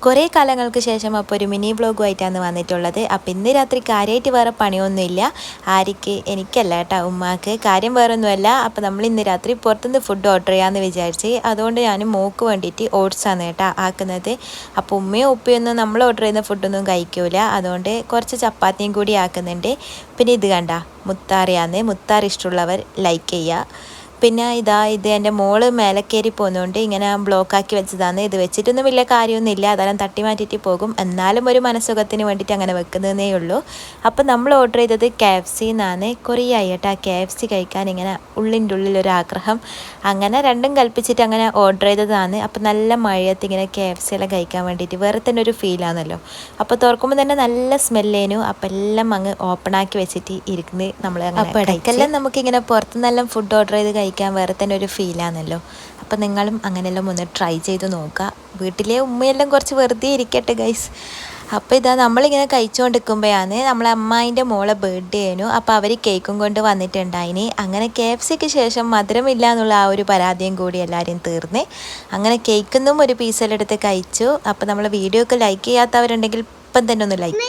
കുറേ കാലങ്ങൾക്ക് ശേഷം അപ്പോൾ ഒരു മിനി വ്ളോഗുമായിട്ടാണ് വന്നിട്ടുള്ളത്. അപ്പോൾ ഇന്ന് രാത്രി കാര്യമായിട്ട് വേറെ പണിയൊന്നുമില്ല. ആർക്ക് എനിക്കല്ല കേട്ടോ, ഉമ്മാക്ക്. കാര്യം വേറൊന്നുമല്ല. അപ്പോൾ നമ്മൾ ഇന്ന് രാത്രി പുറത്തുനിന്ന് ഫുഡ് ഓർഡർ ചെയ്യാമെന്ന് വിചാരിച്ച്, അതുകൊണ്ട് ഞാൻ മോക്ക് വേണ്ടിയിട്ട് ഓട്സാണ് കേട്ടോ ആക്കുന്നത്. അപ്പോൾ ഉമ്മയും ഉപ്പയൊന്നും നമ്മൾ ഓർഡർ ചെയ്യുന്ന ഫുഡൊന്നും കഴിക്കൂല. അതുകൊണ്ട് കുറച്ച് ചപ്പാത്തിയും കൂടി ആക്കുന്നുണ്ട്. പിന്നെ ഇത് കണ്ട മുത്താറിയാന്ന്. മുത്താറി ഇഷ്ടമുള്ളവർ ലൈക്ക് ചെയ്യുക. പിന്നെ ഇത് എൻ്റെ മോള് മേലെ കയറി പോകുന്നതുകൊണ്ട് ഇങ്ങനെ ബ്ലോക്കാക്കി വെച്ചതാണ്. ഇത് വെച്ചിട്ടൊന്നും വലിയ കാര്യമൊന്നുമില്ല, അതെല്ലാം തട്ടി മാറ്റിയിട്ട് പോകും. എന്നാലും ഒരു മനസ്സുഖത്തിന് വേണ്ടിയിട്ട് അങ്ങനെ വെക്കുന്നതേ ഉള്ളൂ. അപ്പോൾ നമ്മൾ ഓർഡർ ചെയ്തത് KFC എന്നാണ്. കുറേ ആയി കേട്ടോ KFC കഴിക്കാൻ ഇങ്ങനെ ഉള്ളിൻ്റെ ഉള്ളിലൊരു ആഗ്രഹം. അങ്ങനെ രണ്ടും കൽപ്പിച്ചിട്ട് അങ്ങനെ ഓർഡർ ചെയ്തതാണ്. അപ്പോൾ നല്ല മഴയത്ത് ഇങ്ങനെ KFC എല്ലാം കഴിക്കാൻ വേണ്ടിയിട്ട് വേറെ തന്നെ ഒരു ഫീലാണല്ലോ. അപ്പോൾ തുറക്കുമ്പോൾ തന്നെ നല്ല സ്മെല്ലേനു. അപ്പോൾ എല്ലാം അങ്ങ് ഓപ്പണാക്കി വെച്ചിട്ട് ഇരിക്കുന്നത് നമ്മൾ. അപ്പോൾ ഇടയ്ക്കെല്ലാം നമുക്കിങ്ങനെ പുറത്തുനിന്നെല്ലാം ഫുഡ് ഓർഡർ ചെയ്ത് കഴിക്കാൻ വേറെ തന്നെ ഒരു ഫീലാണല്ലോ. അപ്പം നിങ്ങളും അങ്ങനെയെല്ലാം ഒന്ന് ട്രൈ ചെയ്ത് നോക്കുക. വീട്ടിലെ ഉമ്മയെല്ലാം കുറച്ച് വെറുതെ ഇരിക്കട്ടെ ഗൈസ്. അപ്പോൾ നമ്മളിങ്ങനെ കഴിച്ചുകൊണ്ടിരിക്കുമ്പോഴാണ് നമ്മളെ അമ്മായിൻ്റെ മോളെ ബർത്ത്ഡേ ആയിരുന്നു. അപ്പോൾ അവർ കേക്കും കൊണ്ട് വന്നിട്ടുണ്ടായിന്. അങ്ങനെ KFCക്ക് ശേഷം മധുരമില്ല എന്നുള്ള ആ ഒരു പരാതിയും കൂടി എല്ലാവരും തീർന്ന് അങ്ങനെ കേക്കൊന്നും ഒരു പീസെല്ലാം എടുത്ത് കഴിച്ചു. അപ്പോൾ നമ്മളെ വീഡിയോ ഒക്കെ ലൈക്ക് ചെയ്യാത്തവരുണ്ടെങ്കിൽ ഇപ്പം തന്നെ ഒന്ന് ലൈക്ക്.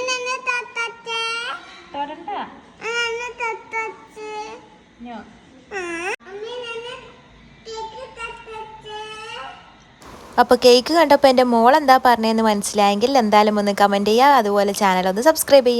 അപ്പോൾ കേക്ക് കണ്ടപ്പോൾ എൻ്റെ മോൾ എന്താ പറഞ്ഞതെന്ന് മനസ്സിലായെങ്കിൽ എന്തായാലും ഒന്ന് കമൻറ്റ് ചെയ്യുക. അതുപോലെ ചാനൽ ഒന്ന് സബ്സ്ക്രൈബ് ചെയ്യുക.